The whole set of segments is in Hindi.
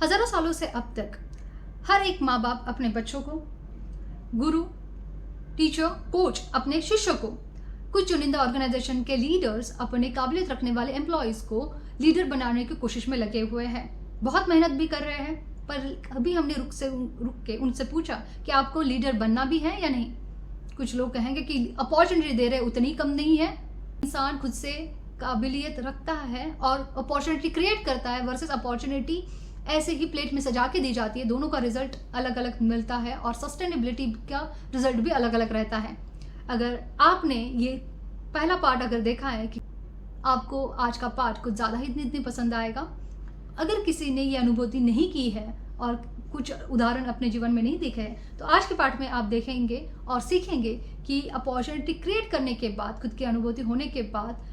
हजारों सालों से अब तक हर एक माँ बाप अपने बच्चों को, गुरु, टीचर, कोच अपने शिष्यों को, कुछ चुनिंदा ऑर्गेनाइजेशन के लीडर्स अपने काबिलियत रखने वाले एम्प्लॉयज को लीडर बनाने की कोशिश में लगे हुए हैं। बहुत मेहनत भी कर रहे हैं, पर अभी हमने रुक के उनसे पूछा कि आपको लीडर बनना भी है या नहीं। कुछ लोग कहेंगे कि अपॉर्चुनिटी दे रहे उतनी कम नहीं है। इंसान खुद से काबिलियत रखता है और अपॉर्चुनिटी क्रिएट करता है वर्सेस अपॉर्चुनिटी ऐसे ही प्लेट में सजा के दी जाती है। दोनों का रिजल्ट अलग अलग मिलता है और सस्टेनेबिलिटी का रिजल्ट भी अलग अलग रहता है। अगर आपने ये पहला पार्ट अगर देखा है कि आपको आज का पार्ट कुछ ज़्यादा ही इतनी पसंद आएगा। अगर किसी ने ये अनुभूति नहीं की है और कुछ उदाहरण अपने जीवन में नहीं दिखे हैं, तो आज के पार्ट में आप देखेंगे और सीखेंगे कि अपॉर्चुनिटी क्रिएट करने के बाद, खुद की अनुभूति होने के बाद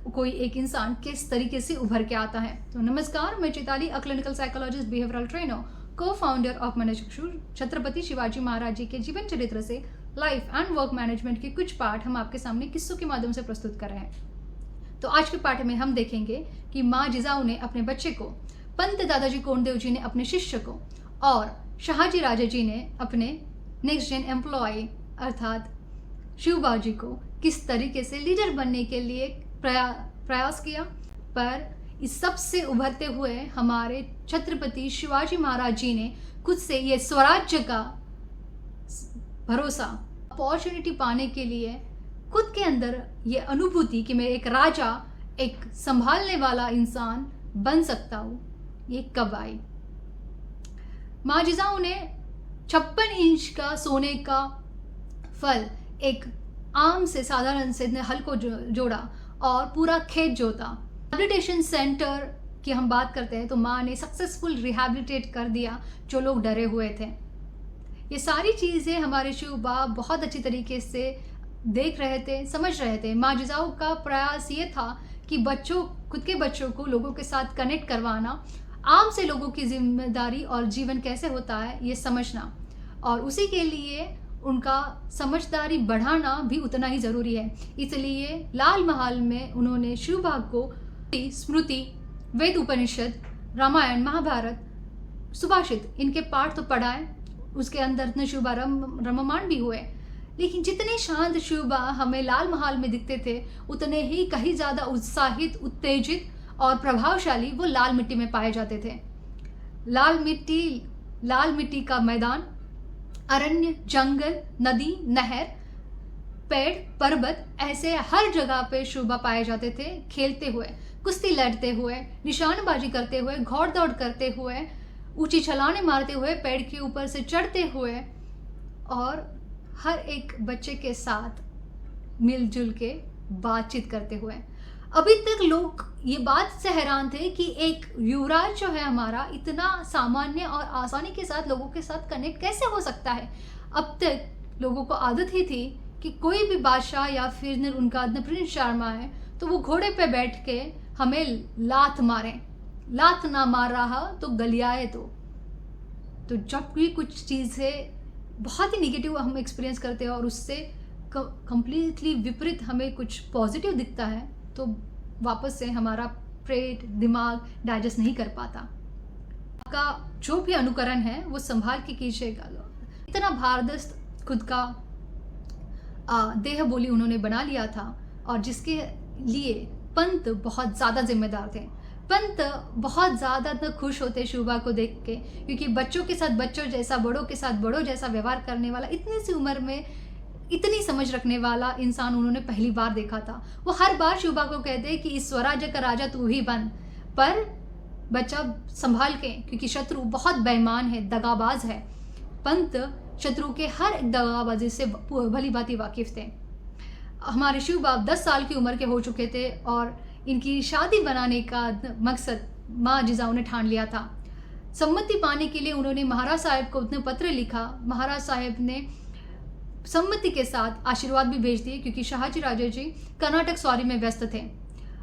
कोई एक इंसान किस तरीके से उभर के आता है। तो नमस्कार, मैं Chaitali, a clinical psychologist, behavioural trainer, को फाउंडर ऑफ मनोचक्षु। छत्रपति शिवाजी महाराज जी के जीवन चरित्र से लाइफ एंड वर्क मैनेजमेंट के कुछ पार्ट हम आपके सामने किस्सों के माध्यम से प्रस्तुत कर रहे हैं। तो आज के पार्ट में हम देखेंगे कि माँ जिजाऊ ने अपने बच्चे को, पंत दादाजी कोंडदेव जी ने अपने शिष्य को और शाहजी राजे जी ने अपने नेक्स्ट जेन एम्प्लॉय अर्थात शिवबाजी को किस तरीके से लीडर बनने के लिए प्रयास किया। पर इस सब से उभरते हुए हमारे छत्रपति शिवाजी महाराज जी ने खुद से ये स्वराज्य का भरोसा, अपॉर्चुनिटी पाने के लिए खुद के अंदर ये अनुभूति कि मैं एक राजा, एक संभालने वाला इंसान बन सकता हूँ, ये कब आई। माँ जिजाऊ ने 56 इंच का सोने का फल एक आम से साधारण से हल को जोड़ा और पूरा खेत जोता। रिहैबिलिटेशन सेंटर की हम बात करते हैं तो माँ ने सक्सेसफुल रिहैबिलिटेट कर दिया जो लोग डरे हुए थे। ये सारी चीज़ें हमारे शिव बाप बहुत अच्छी तरीके से देख रहे थे, समझ रहे थे। माँ जिजाऊ का प्रयास ये था कि खुद के बच्चों को लोगों के साथ कनेक्ट करवाना, आम से लोगों की जिम्मेदारी और जीवन कैसे होता है ये समझना, और उसी के लिए उनका समझदारी बढ़ाना भी उतना ही ज़रूरी है। इसलिए लाल महल में उन्होंने शिव बाप को स्मृति, वेद, उपनिषद, रामायण, महाभारत, सुभाषित इनके पाठ तो पढ़ाए। उसके अंदर इतने शिवबा रममान भी हुए, लेकिन जितने शांत शिवबा हमें लाल महल में दिखते थे उतने ही कहीं ज़्यादा उत्साहित, उत्तेजित और प्रभावशाली वो लाल मिट्टी में पाए जाते थे। लाल मिट्टी का मैदान, अरण्य, जंगल, नदी, नहर, पेड़, पर्वत, ऐसे हर जगह पे शिवबा पाए जाते थे। खेलते हुए, कुश्ती लड़ते हुए, निशानबाजी करते हुए, घौड़ दौड़ करते हुए, ऊंची छलांगे मारते हुए, पेड़ के ऊपर से चढ़ते हुए और हर एक बच्चे के साथ मिलजुल के बातचीत करते हुए। अभी तक लोग ये बात से हैरान थे कि एक युवराज जो है हमारा इतना सामान्य और आसानी के साथ लोगों के साथ कनेक्ट कैसे हो सकता है। अब तक लोगों को आदत ही थी कि कोई भी बादशाह या फिर उनका प्रिंस शर्मा है तो वो घोड़े पे बैठ के हमें लात मारे, लात ना मार रहा तो गलियाए। तो जब भी कुछ चीज़ें बहुत ही निगेटिव हम एक्सपीरियंस करते हैं और उससे कंप्लीटली विपरीत हमें कुछ पॉजिटिव दिखता है तो वापस से हमारा पेट, दिमाग डाइजेस्ट नहीं कर पाता। आपका जो भी अनुकरण है वो संभाल के कीजिएगा। इतना भारदस्त खुद का देह बोली उन्होंने बना लिया था और जिसके लिए पंत बहुत ज़्यादा जिम्मेदार थे। पंत बहुत ज़्यादा खुश होते शिवबा को देख के, क्योंकि बच्चों के साथ बच्चों जैसा, बड़ों के साथ बड़ों जैसा व्यवहार करने वाला, इतनी सी उम्र में इतनी समझ रखने वाला इंसान उन्होंने पहली बार देखा था। वो हर बार शिवबा को कहते कि इस स्वराज्य का राजा तू ही बन, पर बच्चा संभाल के, क्योंकि शत्रु बहुत बेईमान है, दगाबाज है। पंत शत्रु के हर एक दगाबाजी से भली भांति वाकिफ थे। हमारे शिव बाप 10 साल की उम्र के हो चुके थे और इनकी शादी बनाने का मकसद माँ जिजाऊ ने ठान लिया था। सम्मति पाने के लिए उन्होंने महाराज साहब को उतने पत्र लिखा। महाराज साहब ने सम्मति के साथ आशीर्वाद भी भेज दिए, क्योंकि शाहजी राजे जी कर्नाटक सवारी में व्यस्त थे।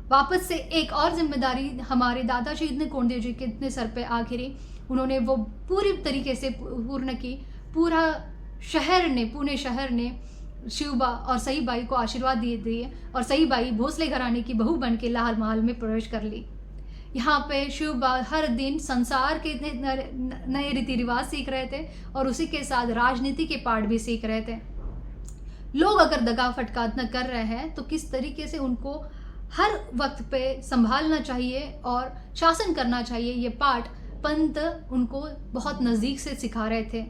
वापस से एक और जिम्मेदारी हमारे दादाजी इतने कोंडदेव जी के इतने सर पे आ घिरी। उन्होंने वो पूरी तरीके से पूर्ण की। पूरा शहर ने, पुणे शहर ने शिवबा और सईबाई को आशीर्वाद दिए और सईबाई भोसले घराने की बहू बन के लाल महल में प्रवेश कर ली। यहाँ पे शिव हर दिन संसार के इतने नए रीति रिवाज सीख रहे थे और उसी के साथ राजनीति के पाठ भी सीख रहे थे। लोग अगर दगा फटका न कर रहे हैं तो किस तरीके से उनको हर वक्त पे संभालना चाहिए और शासन करना चाहिए, ये पाठ पंत उनको बहुत नज़दीक से सिखा रहे थे।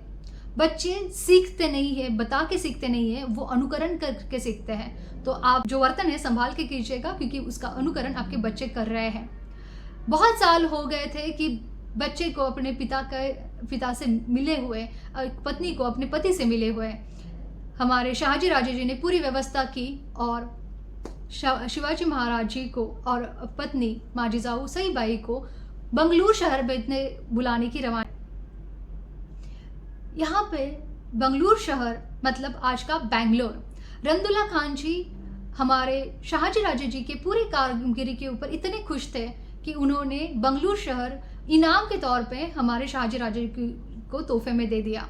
बच्चे सीखते नहीं है, बता के सीखते नहीं है, वो अनुकरण करके सीखते हैं। तो आप जो वर्तन है संभाल के कीजिएगा, क्योंकि उसका अनुकरण आपके बच्चे कर रहे हैं। बहुत साल हो गए थे कि बच्चे को अपने पिता से मिले हुए, पत्नी को अपने पति से मिले हुए। हमारे शाहजी राजे जी ने पूरी व्यवस्था की और शिवाजी महाराज जी को और पत्नी माजिजाऊ सईबाई को बंगलूर शहर में बुलाने की रवानगी। यहाँ पे बंगलूर शहर मतलब आज का बैंगलोर। रंदुल्ला खान जी हमारे शाहजी राजे जी के पूरी कारीगरी के ऊपर इतने खुश थे कि उन्होंने बंगलूर शहर इनाम के तौर पे हमारे शाहजी राजे को तोहफे में दे दिया।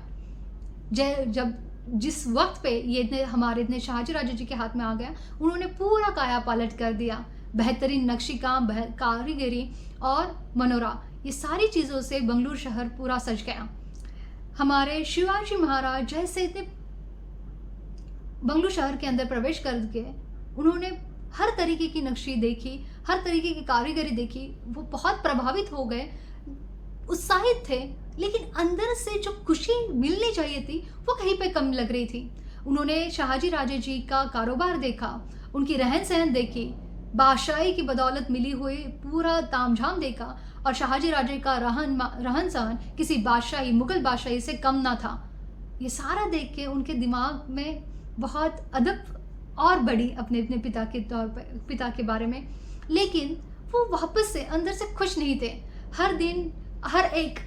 जब जिस वक्त पे ये हमारे शाहजी राजे जी के हाथ में आ गया, उन्होंने पूरा काया पलट कर दिया। बेहतरीन नक्शी काम, कारीगरी और मनोरा, ये सारी चीज़ों से बंगलूर शहर पूरा सज गया। हमारे शिवाजी महाराज जैसे इतने बंगलूर शहर के अंदर प्रवेश करके उन्होंने हर तरीके की नक्शी देखी, हर तरीके की कारीगरी देखी, वो बहुत प्रभावित हो गए, उत्साहित थे। लेकिन अंदर से जो खुशी मिलनी चाहिए थी वो कहीं पे कम लग रही थी। उन्होंने शाहजी राजे जी का कारोबार देखा, उनकी रहन सहन देखी, बादशाही की बदौलत मिली हुई पूरा तामझाम देखा और शाहजी राजे का रहन सहन किसी बादशाही, मुगल बादशाही से कम ना था। ये सारा देख के उनके दिमाग में बहुत अदब और बढ़ी अपने पिता के बारे में। लेकिन वो वापस से अंदर से खुश नहीं थे। हर दिन हर एक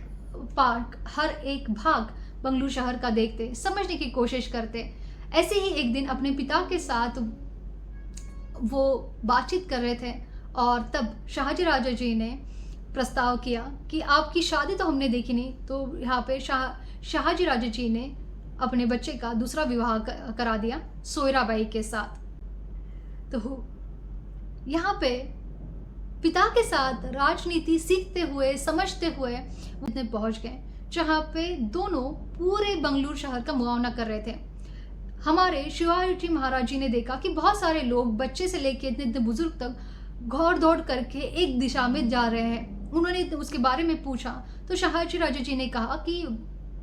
पार्क, हर एक भाग बंगलूर शहर का देखते, समझने की कोशिश करते। ऐसे ही एक दिन अपने पिता के साथ वो बातचीत कर रहे थे और तब शाहजी राजा जी ने प्रस्ताव किया कि आपकी शादी तो हमने देखी नहीं, तो यहाँ पे शाहजी राजा जी ने अपने बच्चे का दूसरा विवाह करा दिया सोयराबाई के साथ। तो यहाँ पे पिता के साथ राजनीति सीखते हुए, समझते हुए वो इतने पहुंच गए जहाँ पे दोनों पूरे बंगलूर शहर का मुआवना कर रहे थे। हमारे शिवाजी महाराज जी ने देखा कि बहुत सारे लोग बच्चे से लेके इतने बुजुर्ग तक घौड़ दौड़ करके एक दिशा में जा रहे हैं। उन्होंने उसके बारे में पूछा तो शाहजी राजा जी ने कहा कि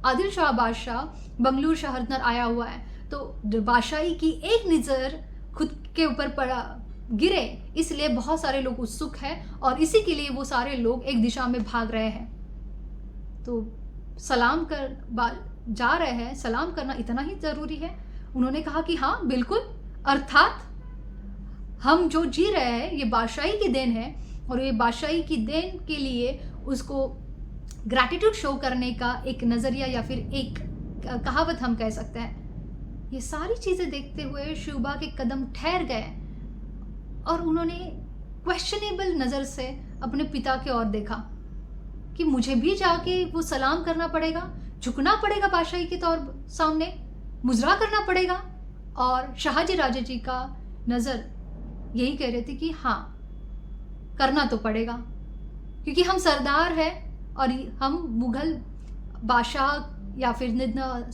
आदिल शाह बादशाह बंगलूर शहर पर आया हुआ है, तो बादशाही की एक नज़र खुद के ऊपर पड़ा गिरे, इसलिए बहुत सारे लोग उत्सुक हैं और इसी के लिए वो सारे लोग एक दिशा में भाग रहे हैं। तो सलाम जा रहे हैं, सलाम करना इतना ही ज़रूरी है। उन्होंने कहा कि हाँ बिल्कुल, अर्थात हम जो जी रहे हैं ये बादशाही की देन है और ये बादशाही की देन के लिए उसको ग्रैटिट्यूड शो करने का एक नज़रिया या फिर एक कहावत हम कह सकते हैं। ये सारी चीज़ें देखते हुए शिवबा के कदम ठहर गए और उन्होंने क्वेश्चनेबल नज़र से अपने पिता की ओर देखा कि मुझे भी जाके वो सलाम करना पड़ेगा, झुकना पड़ेगा बादशाही के तौर सामने, मुजरा करना पड़ेगा। और शाहजी राजा जी का नज़र यही कह रहे थे कि हाँ करना तो पड़ेगा, क्योंकि हम सरदार हैं और हम मुगल बादशाह या फिर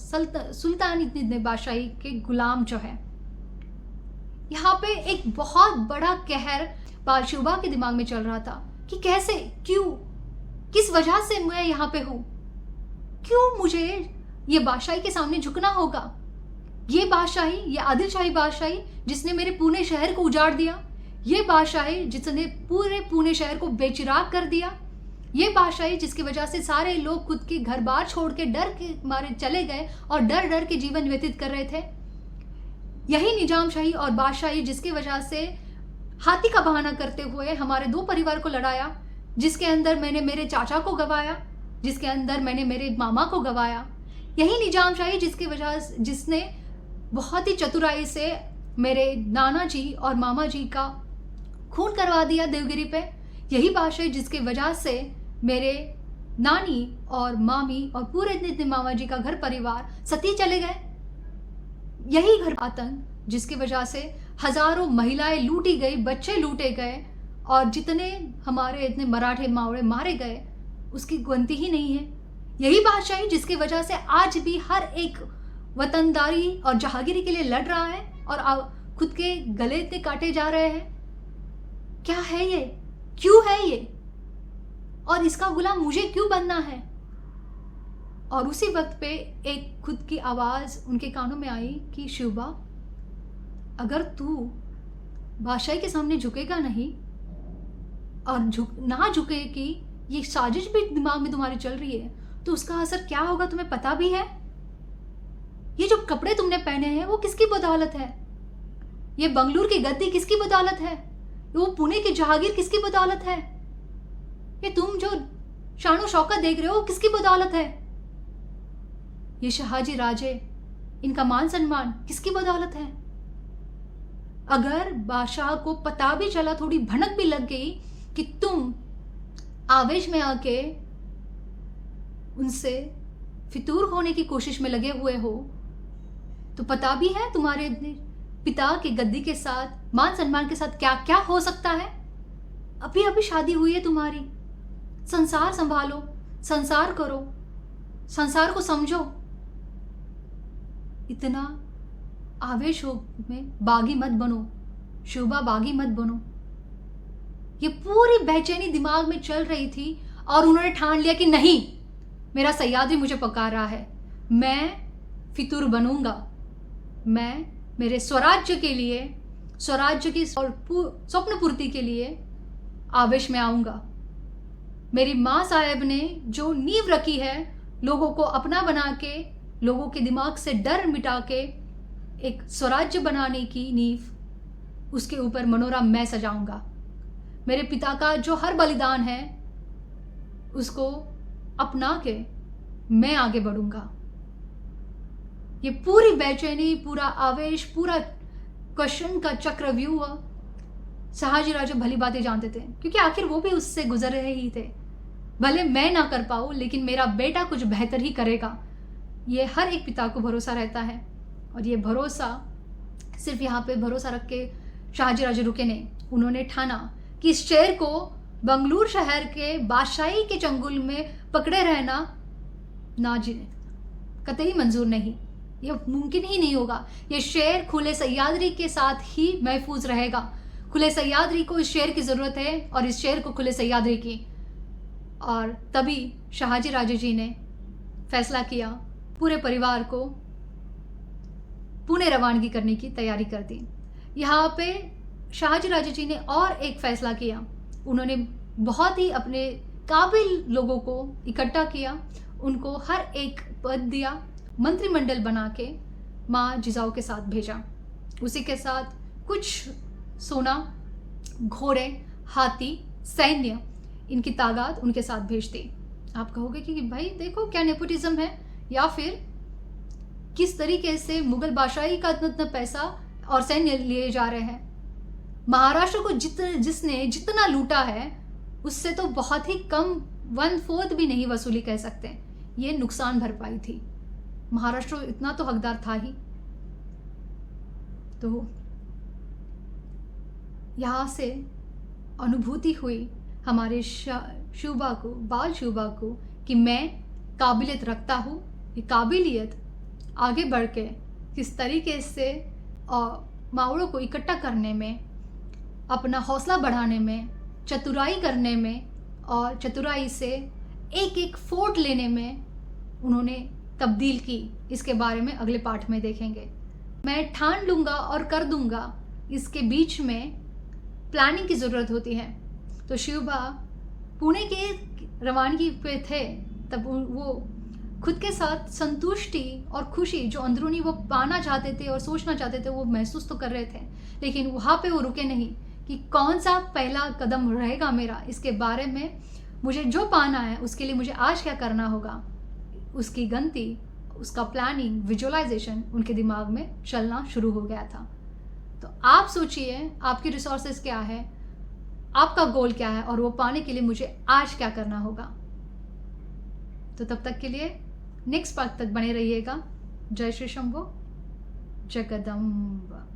सुल्तानी बादशाही के गुलाम जो है। यहाँ पे एक बहुत बड़ा कहर बाल शिवबा के दिमाग में चल रहा था कि कैसे, क्यों, किस वजह से मैं यहाँ पे हूँ, क्यों मुझे ये बादशाही के सामने झुकना होगा। ये बादशाही, ये आदिल शाही बादशाही जिसने मेरे पुणे शहर को उजाड़ दिया, ये बादशाही जिसने पूरे पुणे शहर को बेचिराग कर दिया, ये बादशाही जिसकी वजह से सारे लोग खुद के घर बार छोड़ के डर के मारे चले गए और डर डर के जीवन व्यतीत कर रहे थे। यही निजाम शाही और बादशाही जिसकी वजह से हाथी का बहाना करते हुए हमारे दो परिवार को लड़ाया, जिसके अंदर मैंने मेरे चाचा को गवाया, जिसके अंदर मैंने मेरे मामा को गवाया। यही निजाम शाही जिसने बहुत ही चतुराई से मेरे नाना जी और मामा जी का खून करवा दिया देवगिरी पे। यही बादशाही जिसके वजह से मेरे नानी और मामी और पूरे इतने मामा जी का घर परिवार सती चले गए। यही घर आतंक जिसकी वजह से हजारों महिलाएं लूटी गई, बच्चे लूटे गए और जितने हमारे इतने मराठे मावड़े मारे गए उसकी गिनती ही नहीं है। यही बादशाही जिसकी वजह से आज भी हर एक वतनदारी और जहांगीरी के लिए लड़ रहा है और खुद के गले इतने काटे जा रहे हैं। क्या है ये? क्यों है ये? और इसका गुलाम मुझे क्यों बनना है? और उसी वक्त पे एक खुद की आवाज उनके कानों में आई कि शिवबा, अगर तू बादशाही के सामने झुकेगा नहीं और झुके कि ये साजिश भी दिमाग में तुम्हारी चल रही है, तो उसका असर क्या होगा तुम्हें पता भी है? ये जो कपड़े तुमने पहने हैं वो किसकी बदौलत है? ये बंगलुरु की गद्दी किसकी बदौलत है? वो पुणे की जहांगीर किसकी बदौलत है? ये तुम जो शानो शौकत देख रहे हो किसकी बदौलत है? ये शहाजी राजे, इनका मान सम्मान किसकी बदौलत है? अगर बादशाह को पता भी चला, थोड़ी भनक भी लग गई कि तुम आवेश में आके उनसे फितूर होने की कोशिश में लगे हुए हो, तो पता भी है तुम्हारे पिता की गद्दी के साथ, मान सम्मान के साथ क्या क्या हो सकता है। अभी अभी शादी हुई है तुम्हारी, संसार संभालो, संसार करो, संसार को समझो। इतना आवेश हो में बागी मत बनो शिवबा, बागी मत बनो। ये पूरी बेचैनी दिमाग में चल रही थी और उन्होंने ठान लिया कि नहीं, मेरा सयादी मुझे पुकार रहा है, मैं फितूर बनूंगा, मैं मेरे स्वराज्य के लिए, स्वराज्य की स्वप्न पूर्ति के लिए आवेश में आऊंगा। मेरी माँ साहेब ने जो नींव रखी है, लोगों को अपना बना के, लोगों के दिमाग से डर मिटा के एक स्वराज्य बनाने की नींव, उसके ऊपर मनोरा मैं सजाऊंगा। मेरे पिता का जो हर बलिदान है उसको अपना के मैं आगे बढ़ूंगा। ये पूरी बेचैनी, पूरा आवेश, पूरा क्वेश्चन का चक्रव्यूह शहाजी राजे भली बातें जानते थे, क्योंकि आखिर वो भी उससे गुजर रहे ही थे। भले मैं ना कर पाऊं, लेकिन मेरा बेटा कुछ बेहतर ही करेगा, ये हर एक पिता को भरोसा रहता है। और ये भरोसा सिर्फ यहाँ पे भरोसा रख के शहाजी राजे रुके नहीं, उन्होंने ठाना कि इस शेर को बंगलुरु शहर के बादशाही के चंगुल में पकड़े रहना ना जिने कतई मंजूर नहीं, ये मुमकिन ही नहीं होगा। ये शेर खुले सह्याद्री के साथ ही महफूज रहेगा। खुले सह्याद्री को इस शेर की ज़रूरत है और इस शेर को खुले सह्याद्री की। और तभी शहाजी राजे जी ने फैसला किया, पूरे परिवार को पुणे रवानगी करने की तैयारी कर दी। यहाँ पे शहाजी राजे जी ने और एक फैसला किया, उन्होंने बहुत ही अपने काबिल लोगों को इकट्ठा किया, उनको हर एक पद दिया, मंत्रिमंडल बना के माँ जिजाऊ के साथ भेजा। उसी के साथ कुछ सोना, घोड़े, हाथी, सैन्य, इनकी तादाद उनके साथ भेज दी। आप कहोगे कि भाई देखो क्या नेपोटिज्म है, या फिर किस तरीके से मुगल बादशाही का इतना पैसा और सैन्य लिए जा रहे हैं। महाराष्ट्र को जिसने जितना लूटा है उससे तो बहुत ही कम, 1/4 भी नहीं वसूली कह सकते, ये नुकसान भरपाई थी। महाराष्ट्र इतना तो हकदार था ही। तो यहाँ से अनुभूति हुई हमारे शिवबा को, बाल शिवबा को, कि मैं काबिलियत रखता हूँ। ये काबिलियत आगे बढ़ के किस तरीके से मावड़ों को इकट्ठा करने में, अपना हौसला बढ़ाने में, चतुराई करने में और चतुराई से एक एक फोर्ट लेने में उन्होंने तब्दील की, इसके बारे में अगले पाठ में देखेंगे। मैं ठान लूँगा और कर दूँगा, इसके बीच में प्लानिंग की ज़रूरत होती है। तो शिवबा पुणे के रवानगी पे थे, तब वो खुद के साथ संतुष्टि और खुशी जो अंदरूनी वो पाना चाहते थे और सोचना चाहते थे, वो महसूस तो कर रहे थे, लेकिन वहाँ पे वो रुके नहीं कि कौन सा पहला कदम रहेगा मेरा, इसके बारे में मुझे जो पाना है उसके लिए मुझे आज क्या करना होगा, उसकी गिनती, उसका प्लानिंग, विजुअलाइजेशन उनके दिमाग में चलना शुरू हो गया था। तो आप सोचिए आपकी रिसोर्सेज क्या है, आपका गोल क्या है, और वो पाने के लिए मुझे आज क्या करना होगा। तो तब तक के लिए नेक्स्ट पार्ट तक बने रहिएगा। जय श्री शंभो, जगदम्ब।